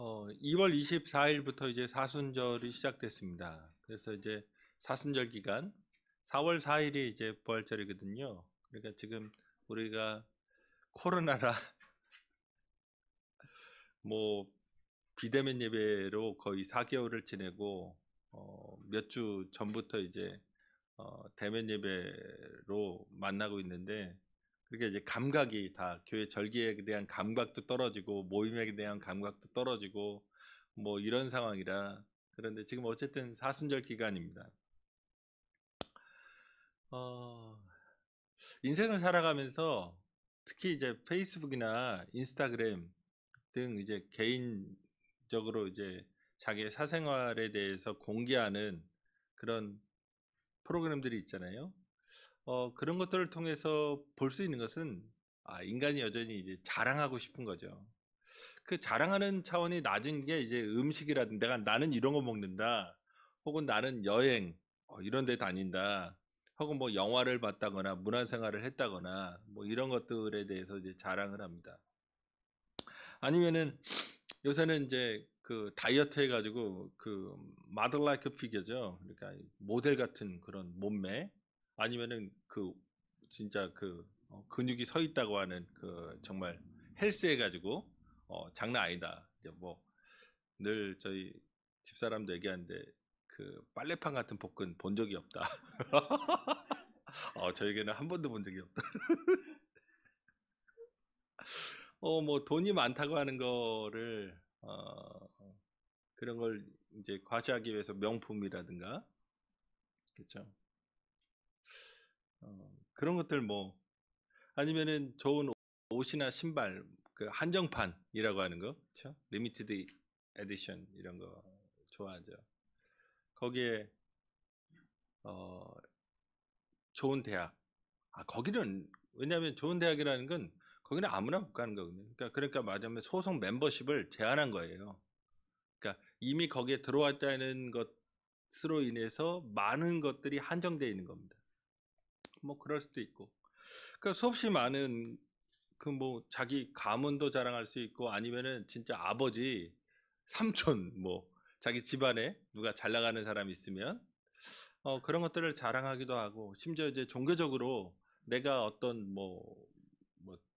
2월 24일부터 이제 사순절이 시작됐습니다. 그래서 이제 사순절 기간 4월 4일이 이제 부활절이거든요. 그러니까 지금 우리가 코로나라 뭐 비대면 예배로 거의 4개월을 지내고 몇 주 전부터 이제 대면 예배로 만나고 있는데, 그게 이제 감각이 다 교회 절기에 대한 감각도 떨어지고 모임에 대한 감각도 떨어지고 뭐 이런 상황이라. 그런데 지금 어쨌든 사순절 기간입니다. 어, 인생을 살아가면서 특히 이제 페이스북이나 인스타그램 등 이제 개인적으로 이제 자기의 사생활에 대해서 공개하는 그런 프로그램들이 있잖아요. 그런 것들을 통해서 볼 수 있는 것은, 인간이 여전히 이제 자랑하고 싶은 거죠. 그 자랑하는 차원이 낮은 게 이제 음식이라든지 나는 이런 거 먹는다, 혹은 나는 여행 이런 데 다닌다, 혹은 뭐 영화를 봤다거나 문화생활을 했다거나 뭐 이런 것들에 대해서 이제 자랑을 합니다. 아니면은 요새는 이제 그 다이어트 해가지고 그 마들 라이크 피겨죠. 그러니까 모델 같은 그런 몸매, 아니면은 그 진짜 그 근육이 서 있다고 하는 그 정말 헬스 해가지고 장난 아니다. 이제 뭐 늘 저희 집사람도 얘기하는데, 그 빨래판 같은 복근 본 적이 없다. 저에게는 한 번도 본 적이 없다. 뭐 돈이 많다고 하는 거를 그런 걸 이제 과시하기 위해서 명품이라든가, 그렇죠. 그런 것들 뭐, 아니면은 좋은 옷이나 신발, 그 한정판이라고 하는 거, 그렇죠. 리미티드 에디션 이런 거 좋아하죠. 거기에 어, 좋은 대학, 거기는 왜냐하면 좋은 대학이라는 건 거기는 아무나 못 가는 거거든요. 그러니까 말하자면 소속 멤버십을 제한한 거예요. 그러니까 이미 거기에 들어왔다는 것으로 인해서 많은 것들이 한정되어 있는 겁니다. 뭐 그럴 수도 있고, 그러니까 수없이 많은 그 뭐 자기 가문도 자랑할 수 있고, 아니면은 진짜 아버지, 삼촌, 뭐 자기 집안에 누가 잘 나가는 사람이 있으면 그런 것들을 자랑하기도 하고, 심지어 이제 종교적으로 내가 어떤 뭐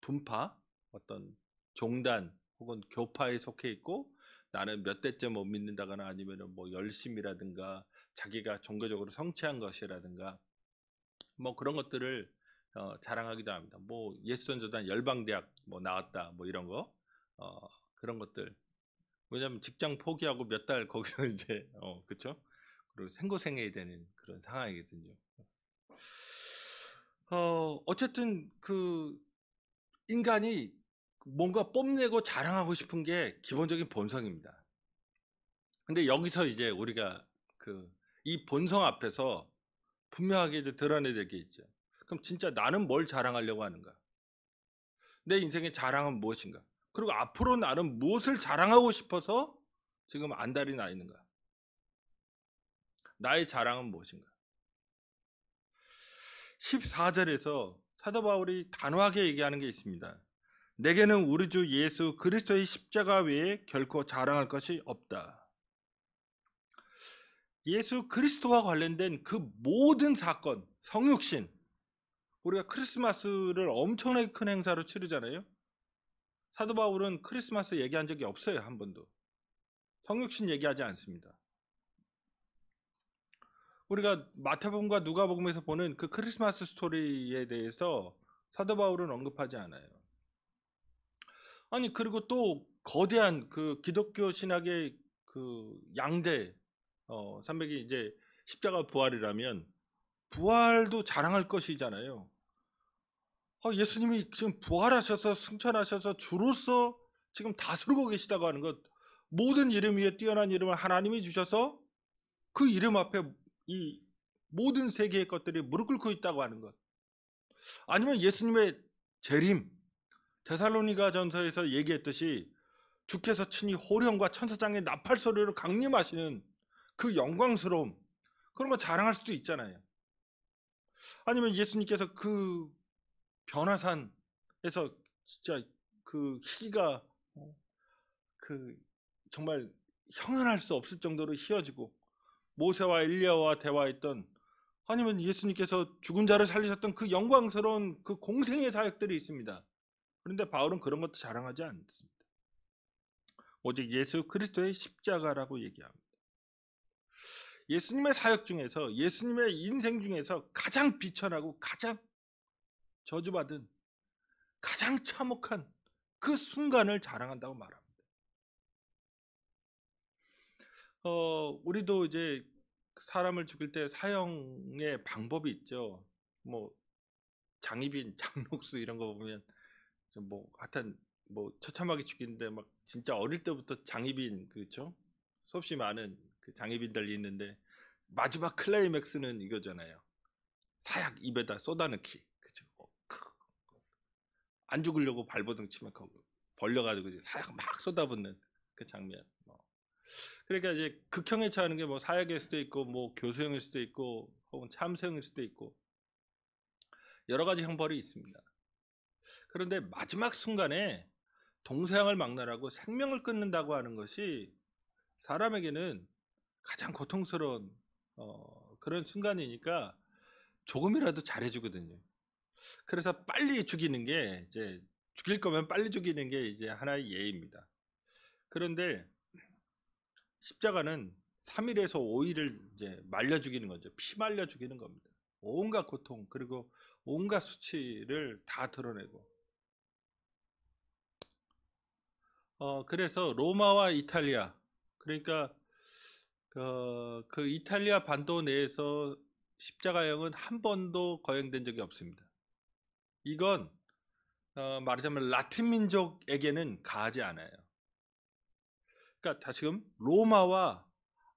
분파, 어떤 종단 혹은 교파에 속해 있고 나는 몇 대째 못 믿는다거나, 아니면은 뭐 열심이라든가 자기가 종교적으로 성취한 것이라든가 뭐 그런 것들을 자랑하기도 합니다. 뭐 예수전도단 열방대학 뭐 나왔다 뭐 이런 거, 그런 것들. 왜냐하면 직장 포기하고 몇 달 거기서 이제 그쵸? 그리고 생고생해야 되는 그런 상황이거든요. 어쨌든 그 인간이 뭔가 뽐내고 자랑하고 싶은 게 기본적인 본성입니다. 근데 여기서 이제 우리가 그 이 본성 앞에서 분명하게 이제 드러내야 될 게 있죠. 그럼 진짜 나는 뭘 자랑하려고 하는가? 내 인생의 자랑은 무엇인가? 그리고 앞으로 나는 무엇을 자랑하고 싶어서 지금 안달이 나 있는가? 나의 자랑은 무엇인가? 14절에서 사도 바울이 단호하게 얘기하는 게 있습니다. 내게는 우리 주 예수 그리스도의 십자가 외에 결코 자랑할 것이 없다. 예수 그리스도와 관련된 그 모든 사건, 성육신, 우리가 크리스마스를 엄청나게 큰 행사로 치르잖아요. 사도 바울은 크리스마스 얘기한 적이 없어요. 한 번도. 성육신 얘기하지 않습니다. 우리가 마태복음과 누가복음에서 보는 그 크리스마스 스토리에 대해서 사도 바울은 언급하지 않아요. 아니, 그리고 또 거대한 그 기독교 신학의 그 양대, 300이 이제 십자가 부활이라면 부활도 자랑할 것이잖아요. 예수님이 지금 부활하셔서 승천하셔서 주로서 지금 다스리고 계시다고 하는 것, 모든 이름 위에 뛰어난 이름을 하나님이 주셔서 그 이름 앞에 이 모든 세계의 것들이 무릎 꿇고 있다고 하는 것, 아니면 예수님의 재림, 데살로니가 전서에서 얘기했듯이 주께서 친히 호령과 천사장의 나팔 소리로 강림하시는 그 영광스러움, 그런 거 자랑할 수도 있잖아요. 아니면 예수님께서 그 변화산에서 진짜 그 희가 그 정말 형언할 수 없을 정도로 희어지고, 모세와 엘리야와 대화했던, 아니면 예수님께서 죽은 자를 살리셨던 그 영광스러운 그 공생의 사역들이 있습니다. 그런데 바울은 그런 것도 자랑하지 않습니다. 오직 예수 그리스도의 십자가라고 얘기합니다. 예수님의 사역 중에서, 예수님의 인생 중에서 가장 비천하고 가장 저주받은, 가장 참혹한 그 순간을 자랑한다고 말합니다. 우리도 이제 사람을 죽일 때 사형의 방법이 있죠. 뭐 장희빈, 장녹수 이런 거 보면 뭐 하여튼 뭐 처참하게 죽이는데, 막 진짜 어릴 때부터 장희빈, 그렇죠? 수없이 많은 그 장희빈들 있는데, 마지막 클라이맥스는 이거잖아요. 사약 입에다 쏟아넣기, 그죠? 안 죽으려고 발버둥 치면 벌려가지고 이제 사약 막 쏟아붓는 그 장면. 그러니까 이제 극형에 처하는 게 뭐 사약일 수도 있고, 뭐 교수형일 수도 있고, 혹은 참수형일 수도 있고, 여러 가지 형벌이 있습니다. 그런데 마지막 순간에 동서양을 막론하고 생명을 끊는다고 하는 것이 사람에게는 가장 고통스러운 그런 순간이니까 조금이라도 잘해주거든요. 그래서 빨리 죽이는 게, 이제 죽일 거면 빨리 죽이는 게 이제 하나의 예입니다. 그런데 십자가는 3일에서 5일을 이제 말려 죽이는 거죠. 피 말려 죽이는 겁니다. 온갖 고통, 그리고 온갖 수치를 다 드러내고, 그래서 로마와 이탈리아, 그러니까 그 이탈리아 반도 내에서 십자가형은 한 번도 거행된 적이 없습니다. 이건 말하자면 라틴 민족에게는 가하지 않아요. 그러니까 다시금 로마와,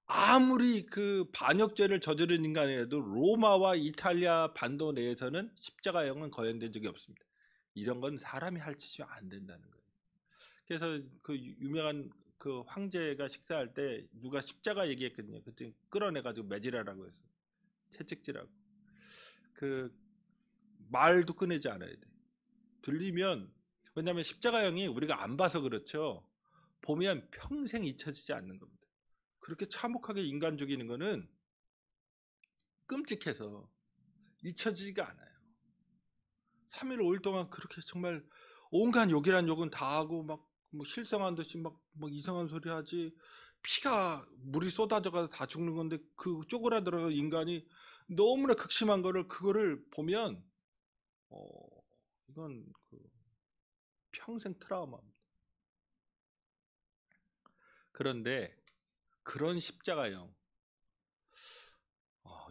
아무리 그 반역죄를 저지른 인간이라도 로마와 이탈리아 반도 내에서는 십자가형은 거행된 적이 없습니다. 이런 건 사람이 할 짓이 안 된다는 거예요. 그래서 그 유명한 그 황제가 식사할 때 누가 십자가 얘기했거든요. 그때 끌어내가지고 매질하라고 해서 채찍질하고, 그 말도 꺼내지 않아야 돼. 들리면, 왜냐하면 십자가형이 우리가 안 봐서 그렇죠. 보면 평생 잊혀지지 않는 겁니다. 그렇게 참혹하게 인간 죽이는 거는 끔찍해서 잊혀지지가 않아요. 3일 5일 동안 그렇게 정말 온갖 욕이란 욕은 다 하고, 막 뭐 실성한 듯이 막 이상한 소리 하지, 피가 물이 쏟아져가서 다 죽는 건데, 그 쪼그라들어서 인간이 너무나 극심한 거를, 그거를 보면 이건 그 평생 트라우마입니다. 그런데 그런 십자가형,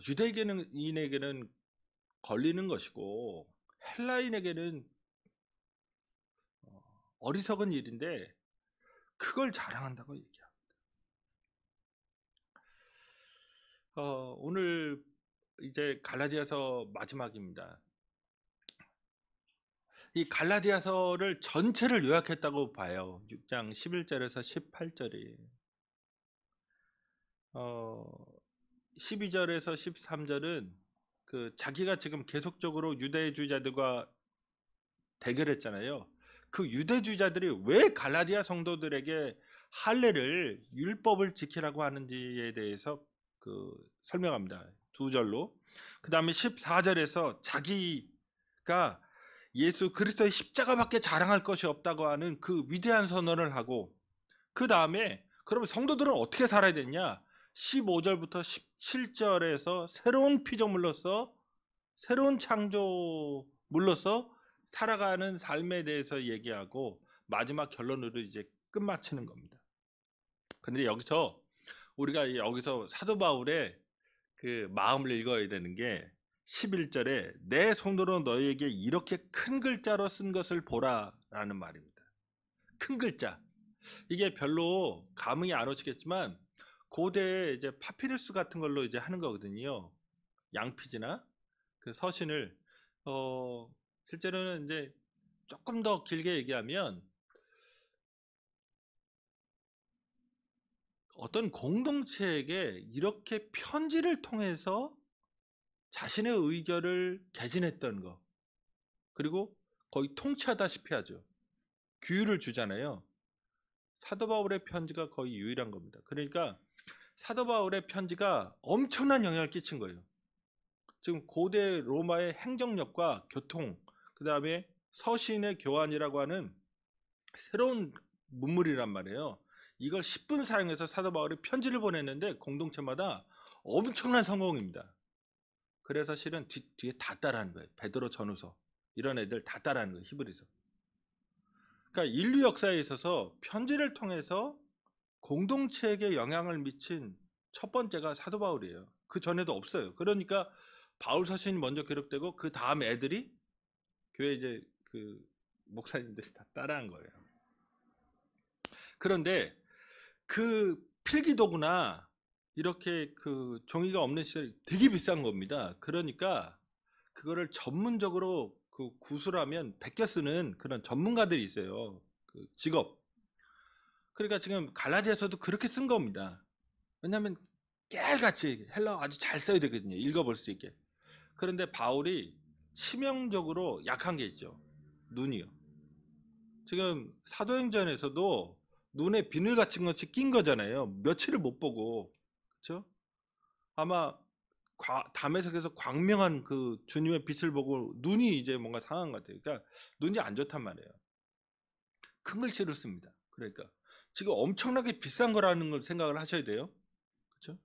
유대인에게는 걸리는 것이고 헬라인에게는 어리석은 일인데, 그걸 자랑한다고 얘기합니다. 오늘 이제 갈라디아서 마지막입니다. 이 갈라디아서를 전체를 요약했다고 봐요. 6장 11절에서 18절이. 12절에서 13절은 그 자기가 지금 계속적으로 유대주의자들과 대결했잖아요. 그 유대주의자들이 왜 갈라디아 성도들에게 할례를, 율법을 지키라고 하는지에 대해서 설명합니다. 두 절로. 그 다음에 14절에서 자기가 예수 그리스도의 십자가밖에 자랑할 것이 없다고 하는 그 위대한 선언을 하고, 그 다음에 그러면 성도들은 어떻게 살아야 되냐? 15절부터 17절에서 새로운 피조물로서, 새로운 창조물로서 살아가는 삶에 대해서 얘기하고, 마지막 결론으로 이제 끝마치는 겁니다. 근데 여기서 우리가 여기서 사도 바울의 그 마음을 읽어야 되는 게, 11절에 내 손으로 너희에게 이렇게 큰 글자로 쓴 것을 보라 라는 말입니다. 큰 글자. 이게 별로 감흥이 안 오시겠지만 고대 이제 파피루스 같은 걸로 이제 하는 거거든요. 양피지나 그 서신을 실제로는 이제 조금 더 길게 얘기하면, 어떤 공동체에게 이렇게 편지를 통해서 자신의 의견을 개진했던 거, 그리고 거의 통치하다시피 하죠. 규율을 주잖아요. 사도 바울의 편지가 거의 유일한 겁니다. 그러니까 사도 바울의 편지가 엄청난 영향을 끼친 거예요. 지금 고대 로마의 행정력과 교통, 그 다음에 서신의 교환이라고 하는 새로운 문물이란 말이에요. 이걸 10분 사용해서 사도 바울이 편지를 보냈는데 공동체마다 엄청난 성공입니다. 그래서 실은 뒤에 다 따라하는 거예요. 베드로 전후서 이런 애들 다 따라하는 거예요. 히브리서. 그러니까 인류 역사에 있어서 편지를 통해서 공동체에게 영향을 미친 첫 번째가 사도 바울이에요. 그 전에도 없어요. 그러니까 바울 서신이 먼저 기록되고 그 다음 애들이 교회 이제 그 목사님들이 다 따라한 거예요. 그런데 그 필기도구나 이렇게 그 종이가 없는 시절이 되게 비싼 겁니다. 그러니까 그거를 전문적으로 그 구술하면 베껴 쓰는 그런 전문가들이 있어요. 그 직업. 그러니까 지금 갈라디아서도 그렇게 쓴 겁니다. 왜냐하면 깨알같이 헬라어 아주 잘 써야 되거든요. 읽어볼 수 있게. 그런데 바울이 치명적으로 약한 게 있죠. 눈이요. 지금 사도행전에서도 눈에 비늘 같은 것이 낀 거잖아요. 며칠을 못 보고. 그렇죠? 아마 담에색에서 광명한 그 주님의 빛을 보고 눈이 이제 뭔가 상한 것 같아요. 그러니까 눈이 안 좋단 말이에요. 큰 글씨를 씁니다. 그러니까 지금 엄청나게 비싼 거라는 걸 생각을 하셔야 돼요. 그렇죠?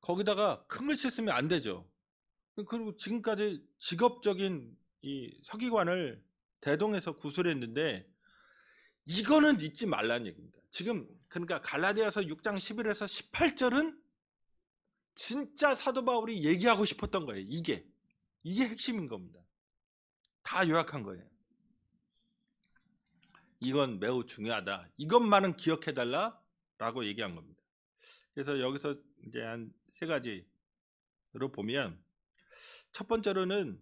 거기다가 큰 글씨 쓰면 안 되죠. 그리고 지금까지 직업적인 이 서기관을 대동해서 구술했는데 이거는 잊지 말라는 얘기입니다. 지금 그러니까 갈라디아서 6장 11에서 18절은 진짜 사도 바울이 얘기하고 싶었던 거예요. 이게 핵심인 겁니다. 다 요약한 거예요. 이건 매우 중요하다. 이것만은 기억해달라 라고 얘기한 겁니다. 그래서 여기서 이제 한 세 가지로 보면, 첫 번째로는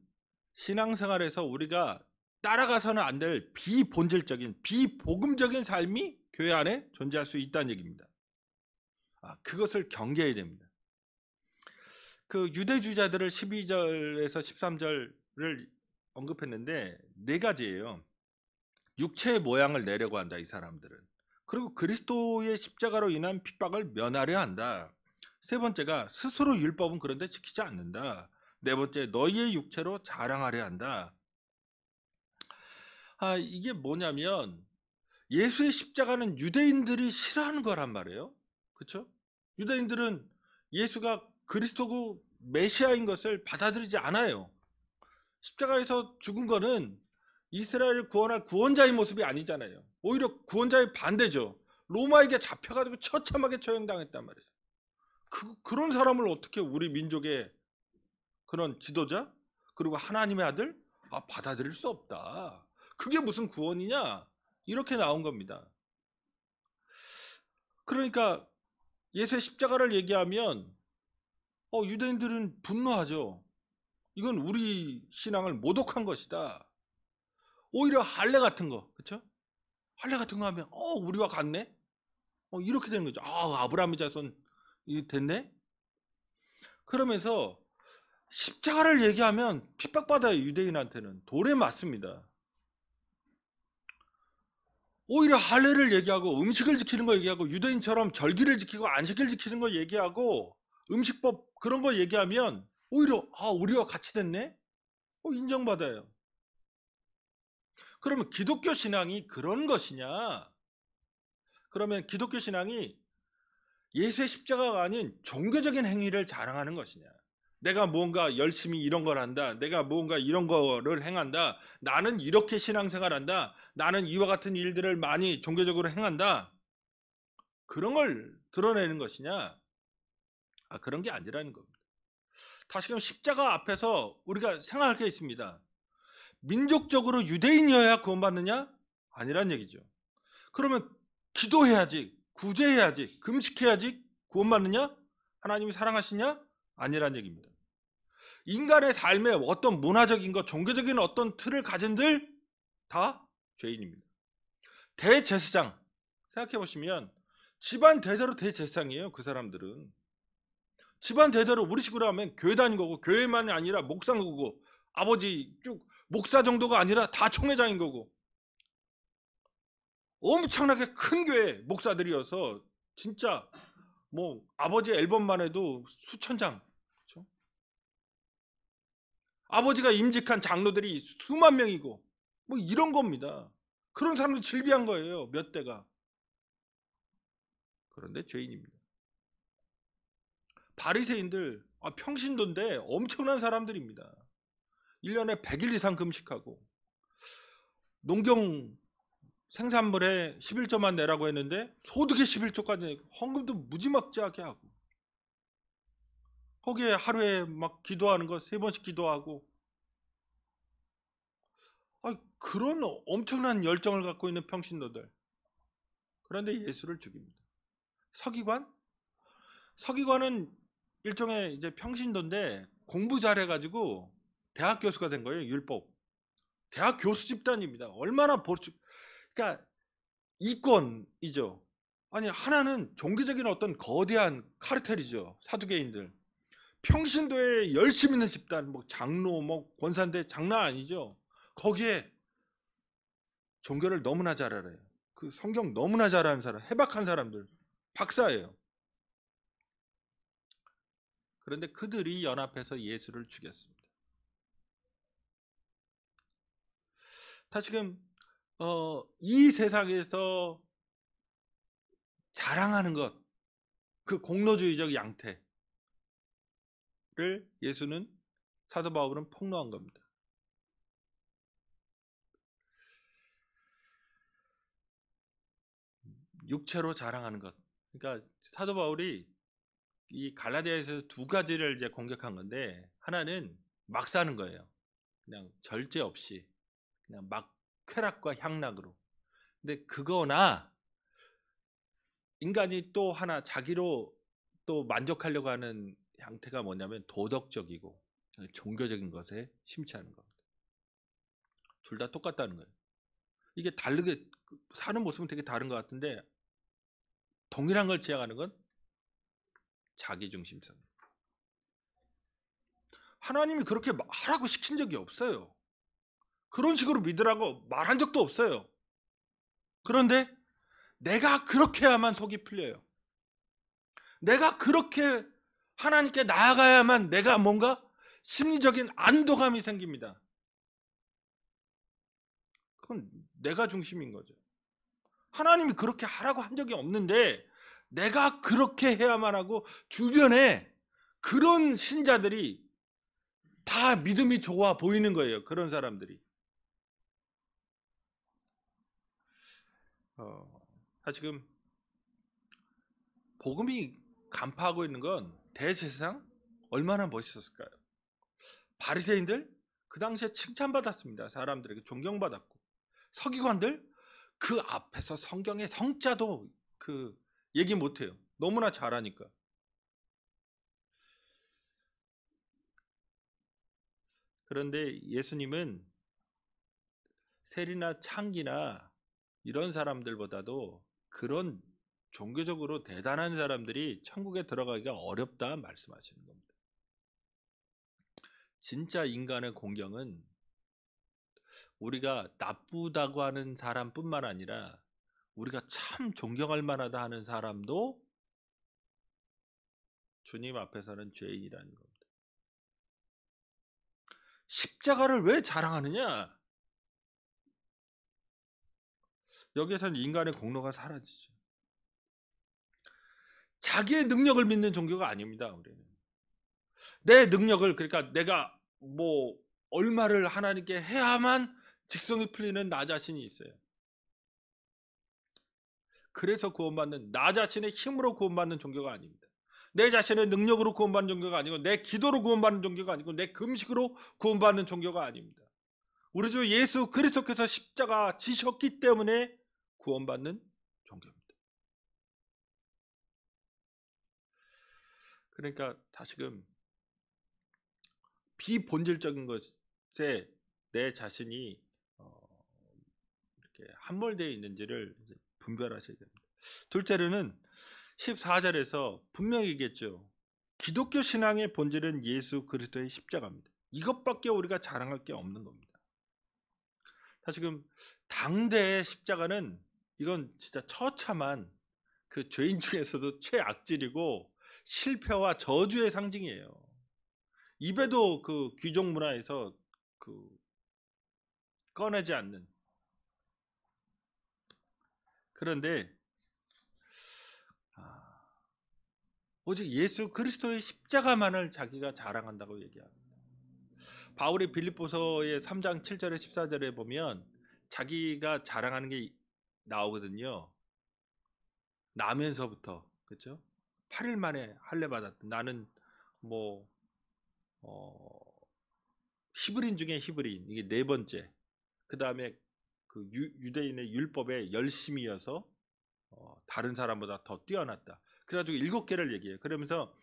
신앙생활에서 우리가 따라가서는 안 될 비본질적인 비복음적인 삶이 교회 안에 존재할 수 있다는 얘기입니다. 그것을 경계해야 됩니다. 그 유대주의자들을 12절에서 13절을 언급했는데 네 가지예요. 육체의 모양을 내려고 한다, 이 사람들은. 그리고 그리스도의 십자가로 인한 핍박을 면하려 한다. 세 번째가 스스로 율법은 그런데 지키지 않는다. 네 번째, 너희의 육체로 자랑하려 한다. 이게 뭐냐면 예수의 십자가는 유대인들이 싫어하는 거란 말이에요. 그렇죠? 유대인들은 예수가 그리스도고 메시아인 것을 받아들이지 않아요. 십자가에서 죽은 거는 이스라엘을 구원할 구원자의 모습이 아니잖아요. 오히려 구원자의 반대죠. 로마에게 잡혀가지고 처참하게 처형당했단 말이에요. 그런 사람을 어떻게 우리 민족의 그런 지도자 그리고 하나님의 아들 받아들일 수 없다. 그게 무슨 구원이냐? 이렇게 나온 겁니다. 그러니까 예수의 십자가를 얘기하면 유대인들은 분노하죠. 이건 우리 신앙을 모독한 것이다. 오히려 할례 같은 거, 그렇죠? 할례 같은 거 하면 우리와 같네. 이렇게 되는 거죠. 아브라함의 자손 됐네. 그러면서 십자가를 얘기하면 핍박받아요. 유대인한테는 돌에 맞습니다. 오히려 할례를 얘기하고 음식을 지키는 거 얘기하고 유대인처럼 절기를 지키고 안식일 지키는 거 얘기하고 음식법 그런 거 얘기하면 오히려 우리와 같이 됐네. 인정받아요. 그러면 기독교 신앙이 그런 것이냐? 그러면 기독교 신앙이 예수의 십자가가 아닌 종교적인 행위를 자랑하는 것이냐? 내가 뭔가 열심히 이런 걸 한다. 내가 뭔가 이런 거를 행한다. 나는 이렇게 신앙생활한다. 나는 이와 같은 일들을 많이 종교적으로 행한다. 그런 걸 드러내는 것이냐? 그런 게 아니라는 겁니다. 다시금 십자가 앞에서 우리가 생각할 게 있습니다. 민족적으로 유대인이어야 구원받느냐? 아니란 얘기죠. 그러면 기도해야지, 구제해야지, 금식해야지 구원받느냐? 하나님이 사랑하시냐? 아니란 얘기입니다. 인간의 삶에 어떤 문화적인 것, 종교적인 어떤 틀을 가진들 다 죄인입니다. 대제사장 생각해 보시면 집안 대대로 대제사장이에요. 그 사람들은 집안 대대로 우리식으로 하면 교회 다닌 거고, 교회만이 아니라 목사인 거고, 아버지 쭉 목사 정도가 아니라 다 총회장인 거고, 엄청나게 큰 교회 목사들이어서 진짜 뭐 아버지 앨범만 해도 수천 장, 그렇죠? 아버지가 임직한 장로들이 수만 명이고 뭐 이런 겁니다. 그런 사람들 질비한 거예요, 몇 대가. 그런데 죄인입니다. 바리새인들 평신도인데 엄청난 사람들입니다. 1년에 100일 이상 금식하고 농경 생산물에 11조만 내라고 했는데 소득의 11조까지 내고 헌금도 무지막지하게 하고 거기에 하루에 막 기도하는 거 3번씩 기도하고 그런 엄청난 열정을 갖고 있는 평신도들. 그런데 예수를 죽입니다. 서기관은 일종의 이제 평신도인데 공부 잘해가지고 대학 교수가 된 거예요. 율법 대학 교수 집단입니다. 얼마나 그러니까 이권이죠. 아니 하나는 종교적인 어떤 거대한 카르텔이죠. 사두개인들. 평신도에 열심 있는 집단, 뭐 장로, 뭐 권사인데 장난 아니죠. 거기에 종교를 너무나 잘 알아요. 그 성경 너무나 잘 아는 사람, 해박한 사람들, 박사예요. 그런데 그들이 연합해서 예수를 죽였습니다. 다시금 이 세상에서 자랑하는 것, 그 공로주의적 양태를 예수는, 사도 바울은 폭로한 겁니다. 육체로 자랑하는 것. 그러니까 사도 바울이 이 갈라디아에서 두 가지를 이제 공격한 건데, 하나는 막 사는 거예요. 그냥 절제 없이 그냥 막 쾌락과 향락으로. 근데 그거나 인간이 또 하나 자기로 또 만족하려고 하는 형태가 뭐냐면 도덕적이고 종교적인 것에 심취하는 겁니다. 둘 다 똑같다는 거예요. 이게 다르게 사는 모습은 되게 다른 것 같은데 동일한 걸 지향하는 건 자기중심성. 하나님이 그렇게 하라고 시킨 적이 없어요. 그런 식으로 믿으라고 말한 적도 없어요. 그런데 내가 그렇게 해야만 속이 풀려요. 내가 그렇게 하나님께 나아가야만 내가 뭔가 심리적인 안도감이 생깁니다. 그건 내가 중심인 거죠. 하나님이 그렇게 하라고 한 적이 없는데 내가 그렇게 해야만 하고 주변에 그런 신자들이 다 믿음이 좋아 보이는 거예요. 그런 사람들이. 지금 복음이 간파하고 있는 건 대제사장 얼마나 멋있었을까요? 바리새인들 그 당시에 칭찬받았습니다. 사람들에게 존경받았고 서기관들 그 앞에서 성경의 성자도 그 얘기 못해요. 너무나 잘하니까. 그런데 예수님은 세리나 창기나 이런 사람들보다도 그런 종교적으로 대단한 사람들이 천국에 들어가기가 어렵다 말씀하시는 겁니다. 진짜 인간의 공경은 우리가 나쁘다고 하는 사람뿐만 아니라 우리가 참 존경할 만하다 하는 사람도 주님 앞에서는 죄인이라는 겁니다. 십자가를 왜 자랑하느냐? 여기에서는 인간의 공로가 사라지죠. 자기의 능력을 믿는 종교가 아닙니다. 우리는 내 능력을, 그러니까 내가 뭐 얼마를 하나님께 해야만 직성이 풀리는 나 자신이 있어요. 그래서 구원받는, 나 자신의 힘으로 구원받는 종교가 아닙니다. 내 자신의 능력으로 구원받는 종교가 아니고 내 기도로 구원받는 종교가 아니고 내 금식으로 구원받는 종교가 아닙니다. 우리 주 예수 그리스도께서 십자가 지셨기 때문에 구원받는 종교입니다. 그러니까 다시금 비본질적인 것에 내 자신이 이렇게 함몰되어 있는지를 분별하셔야 됩니다. 둘째로는 14절에서 분명히 얘기했죠. 기독교 신앙의 본질은 예수 그리스도의 십자가입니다. 이것밖에 우리가 자랑할 게 없는 겁니다. 다시금 당대의 십자가는 이건 진짜 처참한 그 죄인 중에서도 최악질이고 실패와 저주의 상징이에요. 입에도 그 귀족 문화에서 그 꺼내지 않는. 그런데 오직 예수 그리스도의 십자가만을 자기가 자랑한다고 얘기합니다. 바울이 빌립보서의 3장 7절에 14절에 보면 자기가 자랑하는 게 나오거든요. 나면서부터, 그렇죠? 8일 만에 할례 받았다. 나는 뭐 히브리인 중에 히브리인, 이게 네 번째. 그 다음에 그 유대인의 율법에 열심이어서 다른 사람보다 더 뛰어났다. 그래가지고 7개를 얘기해요. 그러면서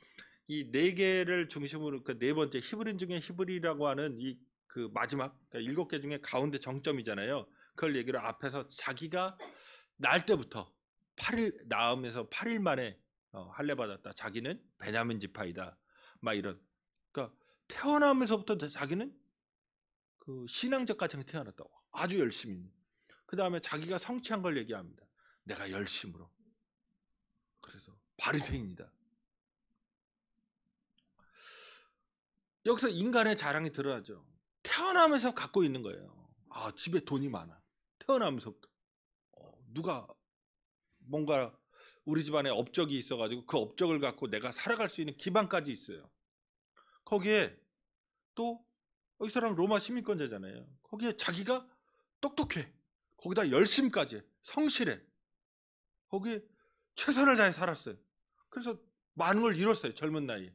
이 4개를 중심으로 그 네 번째 히브리인 중에 히브리라고 하는 이 그 마지막, 그러니까 7개 중에 가운데 정점이잖아요. 그걸 얘기를 앞에서 자기가 날 때부터 8일 낳으면서 8일 만에 할례 받았다. 자기는 베냐민 지파이다. 막 이런. 그러니까 태어나면서부터 자기는 그 신앙적까지 태어났다고. 아주 열심히. 그 다음에 자기가 성취한 걸 얘기합니다. 내가 열심으로. 그래서 바리새인이다. 여기서 인간의 자랑이 드러나죠. 태어나면서 갖고 있는 거예요. 아, 집에 돈이 많아. 태어나면서부터. 누가 뭔가 우리 집안에 업적이 있어가지고 그 업적을 갖고 내가 살아갈 수 있는 기반까지 있어요. 거기에 또 이 사람 로마 시민권자잖아요. 거기에 자기가 똑똑해. 거기다 열심까지 해. 성실해. 거기에 최선을 다해 살았어요. 그래서 많은 걸 이뤘어요. 젊은 나이에.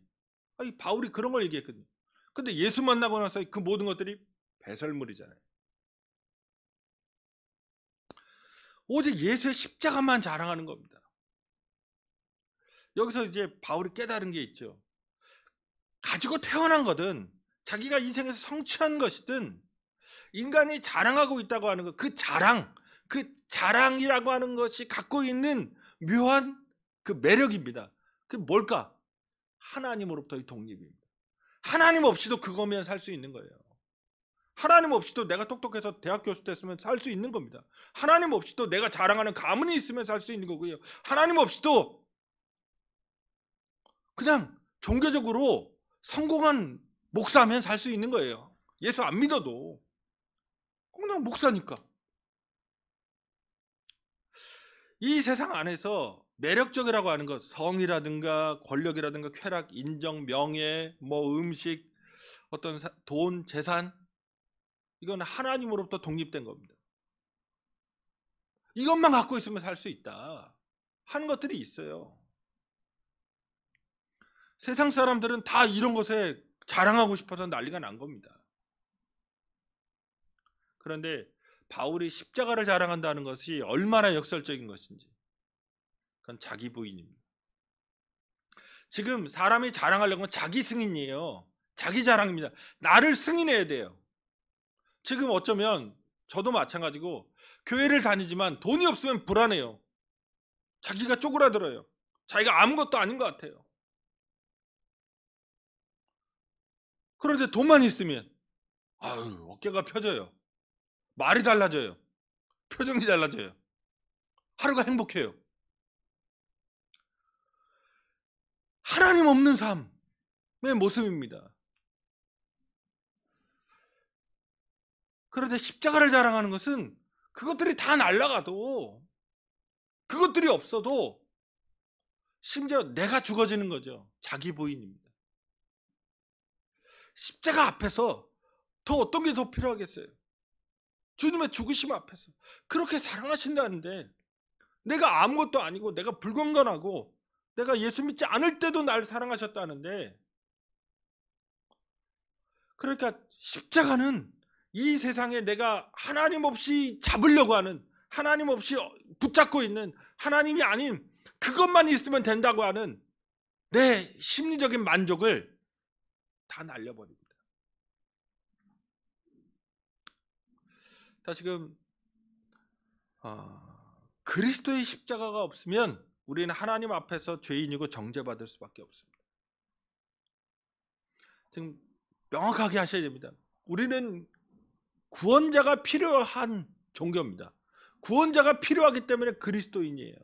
이 바울이 그런 걸 얘기했거든요. 근데 예수 만나고 나서 그 모든 것들이 배설물이잖아요. 오직 예수의 십자가만 자랑하는 겁니다. 여기서 이제 바울이 깨달은 게 있죠. 가지고 태어난 거든 자기가 인생에서 성취한 것이든 인간이 자랑하고 있다고 하는 것, 그 자랑이라고 하는 것이 갖고 있는 묘한 그 매력입니다. 그게 뭘까? 하나님으로부터의 독립입니다. 하나님 없이도 그거면 살 수 있는 거예요. 하나님 없이도 내가 똑똑해서 대학 교수 됐으면 살 수 있는 겁니다. 하나님 없이도 내가 자랑하는 가문이 있으면 살 수 있는 거고요. 하나님 없이도 그냥 종교적으로 성공한 목사면 살 수 있는 거예요. 예수 안 믿어도 그냥 목사니까. 이 세상 안에서 매력적이라고 하는 것, 성이라든가 권력이라든가 쾌락, 인정, 명예, 뭐 음식, 어떤 돈, 재산, 이건 하나님으로부터 독립된 겁니다. 이것만 갖고 있으면 살 수 있다 하는 것들이 있어요. 세상 사람들은 다 이런 것에 자랑하고 싶어서 난리가 난 겁니다. 그런데 바울이 십자가를 자랑한다는 것이 얼마나 역설적인 것인지, 그건 자기 부인입니다. 지금 사람이 자랑하려면 자기 승인이에요. 자기 자랑입니다. 나를 승인해야 돼요. 지금 어쩌면 저도 마찬가지고 교회를 다니지만 돈이 없으면 불안해요. 자기가 쪼그라들어요. 자기가 아무것도 아닌 것 같아요. 그런데 돈만 있으면 어깨가 펴져요. 말이 달라져요. 표정이 달라져요. 하루가 행복해요. 하나님 없는 삶의 모습입니다. 그런데 십자가를 자랑하는 것은 그것들이 다 날아가도, 그것들이 없어도 심지어 내가 죽어지는 거죠. 자기 부인입니다. 십자가 앞에서 더 어떤 게 더 필요하겠어요? 주님의 죽으심 앞에서 그렇게 사랑하신다는데 내가 아무것도 아니고 내가 불건강하고 내가 예수 믿지 않을 때도 날 사랑하셨다는데, 그러니까 십자가는 이 세상에 내가 하나님 없이 잡으려고 하는, 하나님 없이 붙잡고 있는, 하나님이 아닌 그것만 있으면 된다고 하는 내 심리적인 만족을 다 날려버립니다. 다시금 그리스도의 십자가가 없으면 우리는 하나님 앞에서 죄인이고 정죄받을 수밖에 없습니다. 지금 명확하게 하셔야 됩니다. 우리는 구원자가 필요한 종교입니다. 구원자가 필요하기 때문에 그리스도인이에요.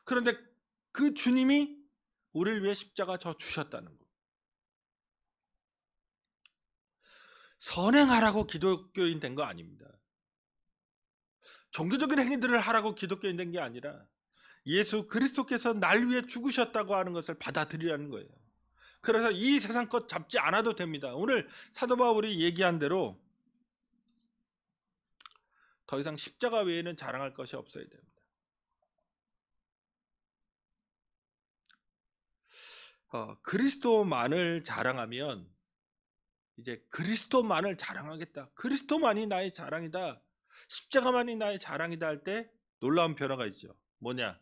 그런데 그 주님이 우리를 위해 십자가 져 주셨다는 거. 선행하라고 기독교인 된 거 아닙니다. 종교적인 행위들을 하라고 기독교인 된 게 아니라 예수 그리스도께서 날 위해 죽으셨다고 하는 것을 받아들이라는 거예요. 그래서 이 세상 것 잡지 않아도 됩니다. 오늘 사도 바울이 얘기한 대로 더 이상 십자가 외에는 자랑할 것이 없어야 됩니다. 그리스도만을 자랑하면 이제 그리스도만을 자랑하겠다. 그리스도만이 나의 자랑이다. 십자가만이 나의 자랑이다 할 때 놀라운 변화가 있죠. 뭐냐?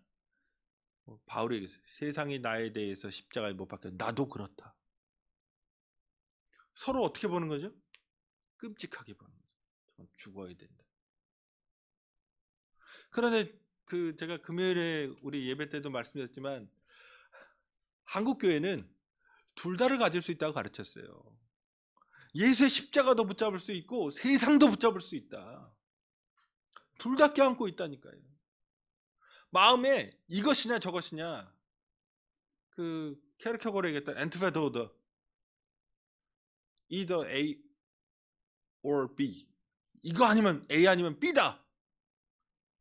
바울이 얘기했어요. 세상이 나에 대해서 십자가에 못 박혀. 나도 그렇다. 서로 어떻게 보는 거죠? 끔찍하게 보는 거죠. 죽어야 된다. 그런데 제가 금요일에 우리 예배 때도 말씀드렸지만 한국 교회는 둘 다를 가질 수 있다고 가르쳤어요. 예수의 십자가도 붙잡을 수 있고 세상도 붙잡을 수 있다. 둘 다 껴안고 있다니까요. 마음에 이것이냐 저것이냐, 케르케고르가 얘기했던 엔트베도더, either A or B, 이거 아니면 A 아니면 B다,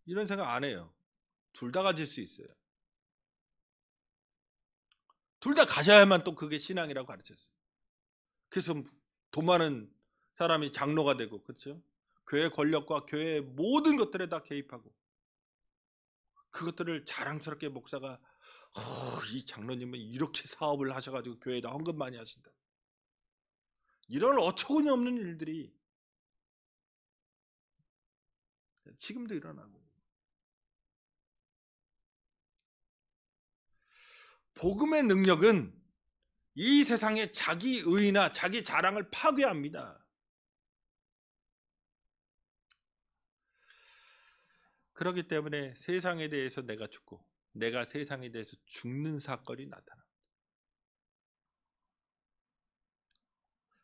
이런 생각 안 해요. 둘 다 가질 수 있어요. 둘 다 가져야만 또 그게 신앙이라고 가르쳤어요. 그래서 돈 많은 사람이 장로가 되고, 그렇죠? 교회 권력과 교회의 모든 것들에 다 개입하고, 그것들을 자랑스럽게 목사가 이 장로님은 이렇게 사업을 하셔가지고 교회에다 헌금 많이 하신다, 이런 어처구니 없는 일들이 지금도 일어나고, 복음의 능력은 이 세상의 자기 의나 자기 자랑을 파괴합니다. 그렇기 때문에 세상에 대해서 내가 죽고 내가 세상에 대해서 죽는 사건이 나타납니다.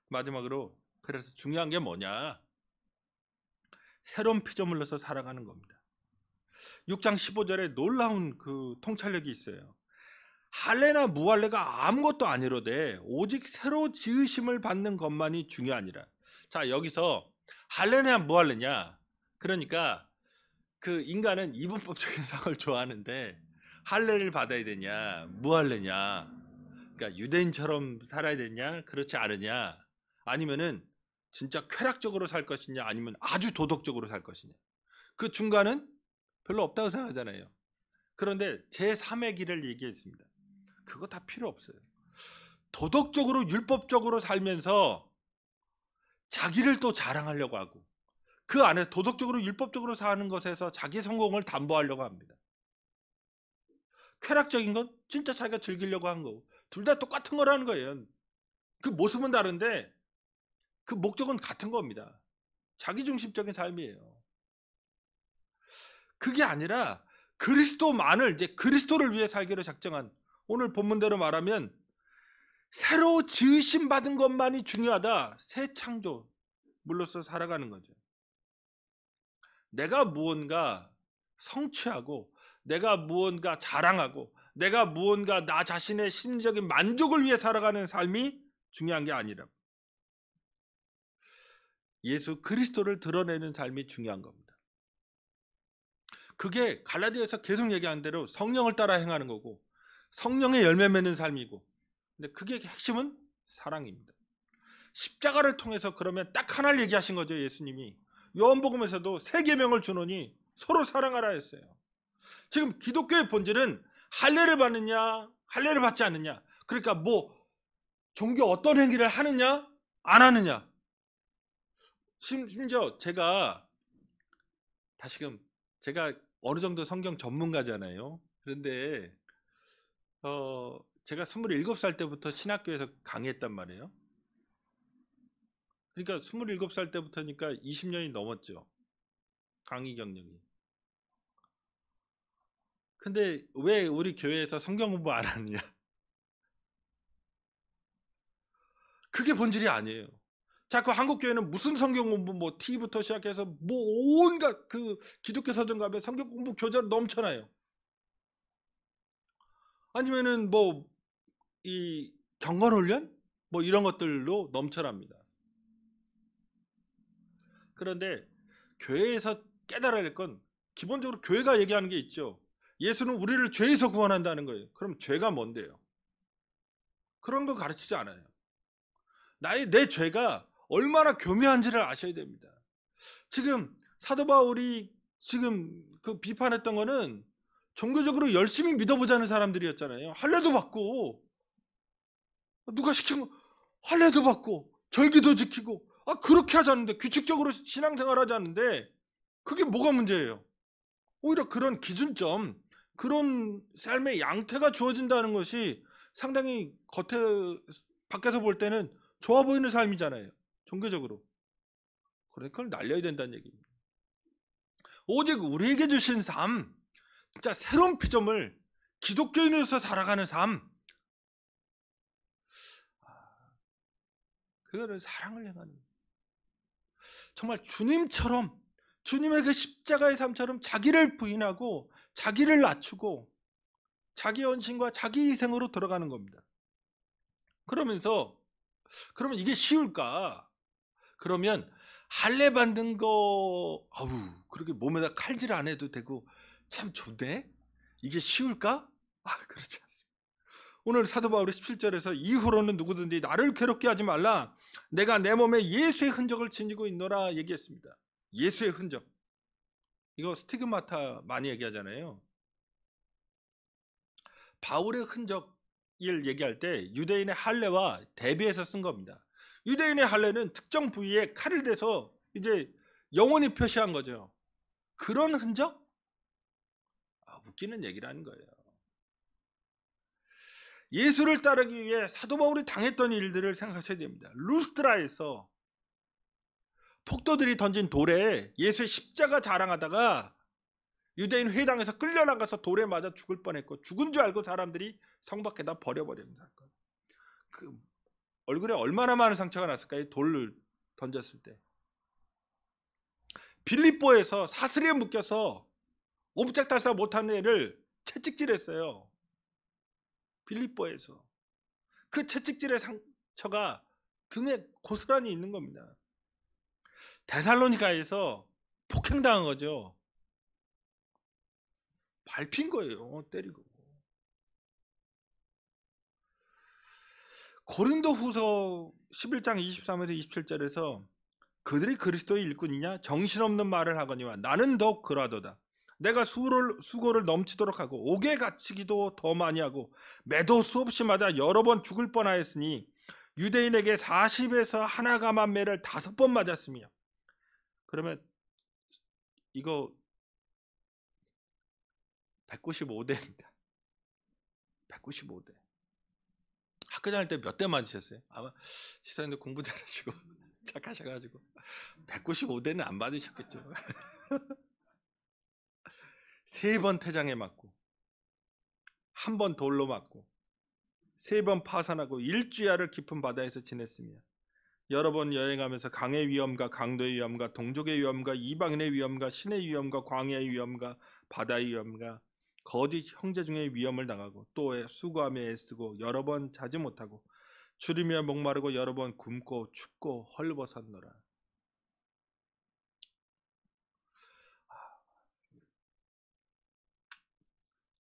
마지막으로, 그래서 중요한 게 뭐냐? 새로운 피조물로서 살아가는 겁니다. 6장 15절에 놀라운 통찰력이 있어요. 할례나 무할례가 아무것도 아니로되 오직 새로 지으심을 받는 것만이 중요하니라. 자, 여기서 할례냐 무할례냐, 그러니까 인간은 이분법적인 걸 좋아하는데 할례를 받아야 되냐 무할례냐, 그러니까 유대인처럼 살아야 되냐 그렇지 않으냐, 아니면은 진짜 쾌락적으로 살 것이냐 아니면 아주 도덕적으로 살 것이냐, 그 중간은 별로 없다고 생각하잖아요. 그런데 제3의 길을 얘기했습니다. 그거 다 필요 없어요. 도덕적으로 율법적으로 살면서 자기를 또 자랑하려고 하고, 그 안에 도덕적으로 율법적으로 사는 것에서 자기 성공을 담보하려고 합니다. 쾌락적인 건 진짜 자기가 즐기려고 한 거고, 둘 다 똑같은 거라는 거예요. 그 모습은 다른데 그 목적은 같은 겁니다. 자기중심적인 삶이에요. 그게 아니라 그리스도만을, 이제 그리스도를 위해 살기로 작정한, 오늘 본문대로 말하면 새로 지으심 받은 것만이 중요하다. 새 창조물로서 살아가는 거죠. 내가 무언가 성취하고 내가 무언가 자랑하고 내가 무언가 나 자신의 심리적인 만족을 위해 살아가는 삶이 중요한 게 아니라 예수 그리스도를 드러내는 삶이 중요한 겁니다. 그게 갈라디아에서 계속 얘기하는 대로 성령을 따라 행하는 거고 성령의 열매 맺는 삶이고, 근데 그게 핵심은 사랑입니다. 십자가를 통해서 그러면 딱 하나를 얘기하신 거죠. 예수님이 요한복음에서도 세 계명을 주노니 서로 사랑하라 했어요. 지금 기독교의 본질은 할례를 받느냐 할례를 받지 않느냐, 그러니까 종교 어떤 행위를 하느냐 안 하느냐. 심지어 제가 다시금 제가 어느 정도 성경 전문가잖아요. 그런데 제가 27살 때부터 신학교에서 강의했단 말이에요. 그러니까 27살 때부터니까 20년이 넘었죠, 강의 경력이. 근데 왜 우리 교회에서 성경 공부 안 하느냐? 그게 본질이 아니에요. 자, 그 한국 교회는 무슨 성경 공부 뭐 T부터 시작해서 뭐 온갖 그 기독교 서점갑에 성경 공부 교재로 넘쳐나요. 아니면은 뭐 이 경건 훈련 뭐 이런 것들로 넘쳐납니다. 그런데 교회에서 깨달아야 할 건 기본적으로 교회가 얘기하는 게 있죠. 예수는 우리를 죄에서 구원한다는 거예요. 그럼 죄가 뭔데요? 그런 거 가르치지 않아요. 내 죄가 얼마나 교묘한지를 아셔야 됩니다. 지금 사도 바울이 지금 그 비판했던 거는 종교적으로 열심히 믿어보자는 사람들이었잖아요. 할례도 받고 누가 시킨 거 할례도 받고 절기도 지키고 그렇게 하자는데 규칙적으로 신앙생활 하자는데 그게 뭐가 문제예요? 오히려 그런 기준점, 그런 삶의 양태가 주어진다는 것이 상당히 밖에서 볼 때는 좋아 보이는 삶이잖아요. 종교적으로. 그래, 그걸 날려야 된다는 얘기입니다. 오직 우리에게 주신 삶, 진짜 새로운 피조물, 기독교인으로서 살아가는 삶, 그거를 사랑을 행하는, 정말 주님처럼, 주님의 그 십자가의 삶처럼 자기를 부인하고 자기를 낮추고 자기 헌신과 자기 희생으로 들어가는 겁니다. 그러면 이게 쉬울까? 그러면 할례 받는 거 그렇게 몸에다 칼질 안 해도 되고 참 좋네? 이게 쉬울까? 그렇지 않습니다. 오늘 사도 바울이 17절에서 이후로는 누구든지 나를 괴롭게 하지 말라. 내가 내 몸에 예수의 흔적을 지니고 있노라 얘기했습니다. 예수의 흔적. 이거 스티그마타 많이 얘기하잖아요. 바울의 흔적을 얘기할 때 유대인의 할례와 대비해서 쓴 겁니다. 유대인의 할례는 특정 부위에 칼을 대서 이제 영원히 표시한 거죠. 그런 흔적? 웃기는 얘기라는 거예요. 예수를 따르기 위해 사도 바울이 당했던 일들을 생각하셔야 됩니다. 루스드라에서 폭도들이 던진 돌에 예수의 십자가 자랑하다가 유대인 회당에서 끌려나가서 돌에 맞아 죽을 뻔했고 죽은 줄 알고 사람들이 성 밖에다 버려버리는 사건. 그 얼굴에 얼마나 많은 상처가 났을까요? 돌을 던졌을 때. 빌립보에서 사슬에 묶여서 옴짝달싹 못한 애를 채찍질했어요. 빌립보에서. 그 채찍질의 상처가 등에 고스란히 있는 겁니다. 데살로니가에서 폭행당한 거죠. 밟힌 거예요. 때리고. 고린도후서 11장 23에서 27절에서 그들이 그리스도의 일꾼이냐 정신없는 말을 하거니와 나는 더욱 그러하도다. 내가 수고를 넘치도록 하고 옥에 갇히기도 더 많이 하고 매도 수없이 맞아 여러 번 죽을 뻔하였으니 유대인에게 40에서 하나가만 매를 5번 맞았으며. 그러면 이거 195대입니다. 195대. 학교 다닐 때 몇 대 맞으셨어요? 아마 시사님도 공부 잘하시고 착하셔가지고 195대는 안 받으셨겠죠. 3번 태장에 맞고 1번 돌로 맞고 3번 파산하고 일주야를 깊은 바다에서 지냈으며 여러 번 여행하면서 강의 위험과 강도의 위험과 동족의 위험과 이방인의 위험과 신의 위험과 광야의 위험과 바다의 위험과 거짓 형제 중에 위험을 당하고 또 수고하며 애쓰고 여러 번 자지 못하고 줄이며 목마르고 여러 번 굶고 춥고 헐벗었노라.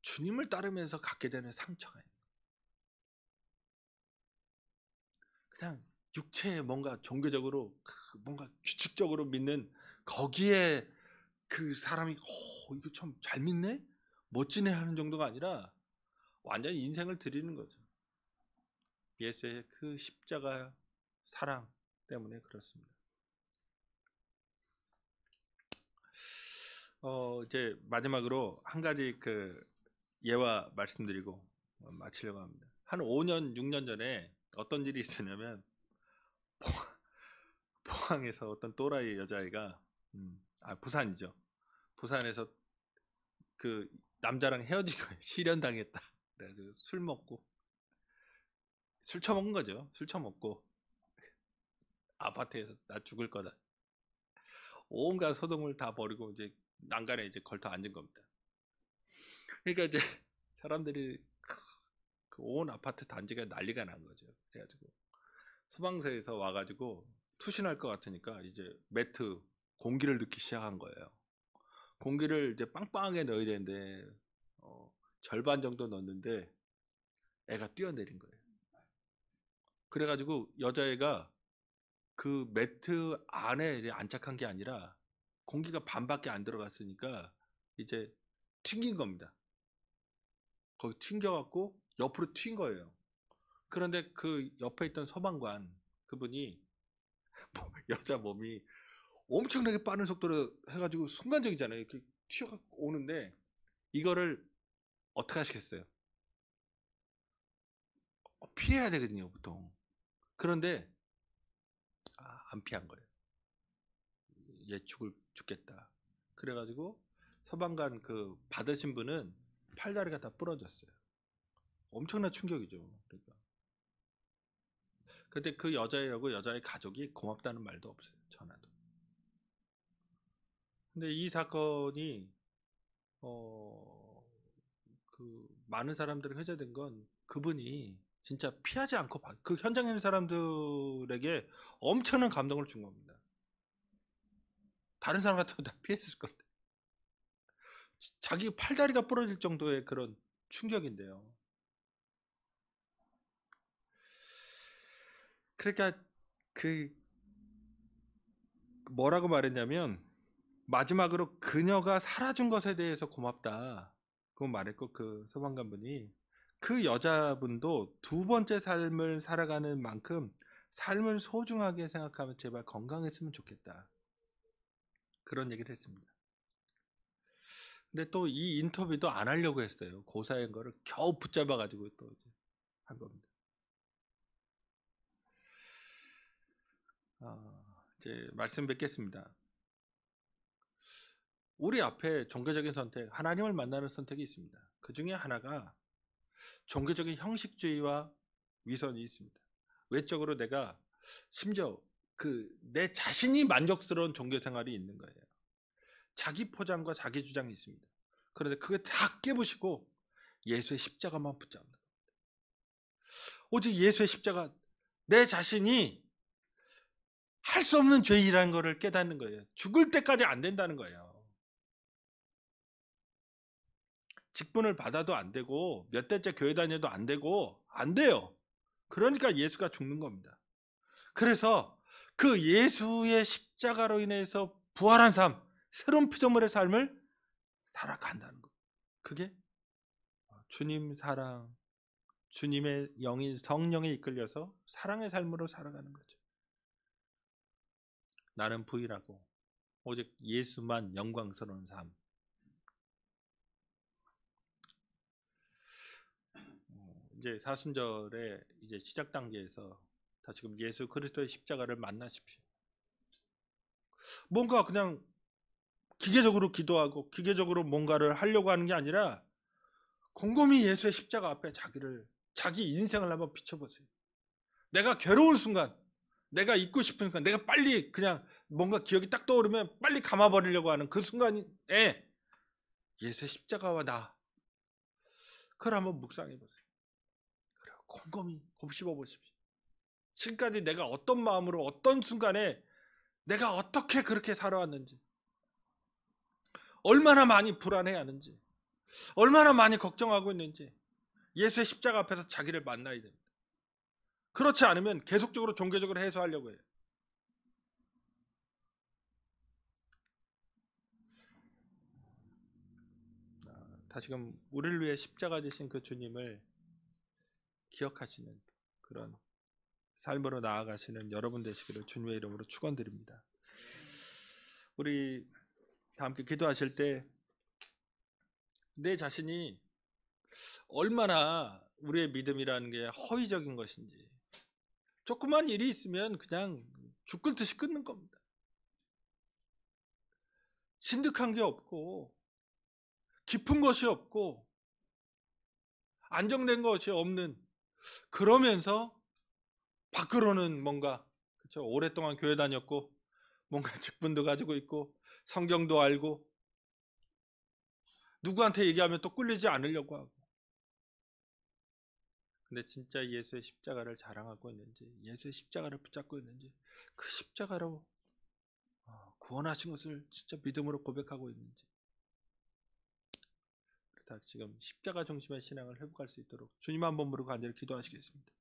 주님을 따르면서 갖게 되는 상처가 있는 그냥 육체에 뭔가 종교적으로 뭔가 규칙적으로 믿는 거기에 그 사람이 이거 참 잘 믿네? 멋지네 하는 정도가 아니라 완전히 인생을 드리는 거죠. 예수의 그 십자가 사랑 때문에 그렇습니다. 이제 마지막으로 한 가지 그 예화 말씀드리고 마치려고 합니다. 한 5년, 6년 전에 어떤 일이 있었냐면 포항에서 어떤 또라이 여자애가 부산이죠. 부산에서 그 남자랑 헤어진 거예요. 실연당했다. 그래서 술 먹고 술 처먹은 거죠. 술 처먹고 아파트에서 나 죽을 거다. 온갖 소동을 다 버리고 이제 난간에 이제 걸터 앉은 겁니다. 그러니까 이제 사람들이 그 온 아파트 단지가 난리가 난 거죠. 그래가지고 소방서에서 와가지고 투신할 것 같으니까 이제 매트 공기를 넣기 시작한 거예요. 공기를 이제 빵빵하게 넣어야 되는데 절반 정도 넣었는데 애가 뛰어내린 거예요. 그래가지고 여자애가 그 매트 안에 이제 안착한 게 아니라 공기가 반밖에 안 들어갔으니까 이제 튕긴 겁니다. 거기 튕겨갖고 옆으로 튄 거예요. 그런데 그 옆에 있던 소방관 그분이 여자 몸이 엄청나게 빠른 속도로 해가지고 순간적이잖아요. 이렇게 튀어갖고 오는데 이거를 어떻게 하시겠어요? 피해야 되거든요, 보통. 그런데 안 피한 거예요. 얘 죽겠다. 그래가지고 소방관 그 받으신 분은 팔다리가 다 부러졌어요. 엄청난 충격이죠. 그러니까. 근데 그 여자애하고 여자의 가족이 고맙다는 말도 없어요. 전화도. 근데 이 사건이 그 많은 사람들이 회자된 건 그분이 진짜 피하지 않고 그 현장에 있는 사람들에게 엄청난 감동을 준 겁니다. 다른 사람 같으면 다 피했을 건데 자기 팔다리가 부러질 정도의 그런 충격인데요. 그러니까 그 뭐라고 말했냐면 마지막으로 그녀가 살아준 것에 대해서 고맙다. 그건 말했고 그 소방관분이 그 여자분도 두 번째 삶을 살아가는 만큼 삶을 소중하게 생각하면 제발 건강했으면 좋겠다. 그런 얘기를 했습니다. 근데 또 이 인터뷰도 안 하려고 했어요. 고사인 거를 겨우 붙잡아가지고 또 이제 한 겁니다. 이제 말씀 뵙겠습니다. 우리 앞에 종교적인 선택, 하나님을 만나는 선택이 있습니다. 그 중에 하나가 종교적인 형식주의와 위선이 있습니다. 외적으로 내가 심지어 내 자신이 만족스러운 종교 생활이 있는 거예요. 자기 포장과 자기 주장이 있습니다. 그런데 그게 다 깨부시고 예수의 십자가만 붙잡는 겁니다. 오직 예수의 십자가, 내 자신이 할 수 없는 죄이라는 것을 깨닫는 거예요. 죽을 때까지 안 된다는 거예요. 직분을 받아도 안 되고 몇 대째 교회 다녀도 안 되고 안 돼요. 그러니까 예수가 죽는 겁니다. 그래서 그 예수의 십자가로 인해서 부활한 삶, 새로운 피조물의 삶을 살아간다는 것. 그게 주님 사랑, 주님의 영인 성령에 이끌려서 사랑의 삶으로 살아가는 거죠. 나는 부인하고 오직 예수만 영광스러운 삶. 이제 사순절의 이제 시작 단계에서 다시금 예수 그리스도의 십자가를 만나십시오. 뭔가 그냥 기계적으로 기도하고 기계적으로 뭔가를 하려고 하는 게 아니라 곰곰이 예수의 십자가 앞에 자기 인생을 한번 비춰보세요. 내가 괴로운 순간, 내가 잊고 싶은 순간, 내가 빨리 그냥 뭔가 기억이 딱 떠오르면 빨리 감아버리려고 하는 그 순간에 예수의 십자가와 나, 그걸 한번 묵상해보세요. 그리고 곰곰이 곱씹어보십시오. 지금까지 내가 어떤 마음으로 어떤 순간에 내가 어떻게 그렇게 살아왔는지, 얼마나 많이 불안해하는지, 얼마나 많이 걱정하고 있는지 예수의 십자가 앞에서 자기를 만나야 됩니다. 그렇지 않으면 계속적으로 종교적으로 해소하려고 해요. 다시금 우리를 위해 십자가 지신 그 주님을 기억하시는 그런 삶으로 나아가시는 여러분 되시기를 주님의 이름으로 축원드립니다. 우리 다 함께 기도하실 때 내 자신이 얼마나 우리의 믿음이라는 게 허위적인 것인지, 조그만 일이 있으면 그냥 죽을 듯이 끊는 겁니다. 진득한 게 없고 깊은 것이 없고 안정된 것이 없는, 그러면서 밖으로는 뭔가, 그렇죠? 오랫동안 교회 다녔고 뭔가 직분도 가지고 있고 성경도 알고 누구한테 얘기하면 또 꿀리지 않으려고 하고. 근데 진짜 예수의 십자가를 자랑하고 있는지, 예수의 십자가를 붙잡고 있는지, 그 십자가로 구원하신 것을 진짜 믿음으로 고백하고 있는지, 그렇다 지금 십자가 중심의 신앙을 회복할 수 있도록 주님 한 번 부르고 간절히 기도하시겠습니다.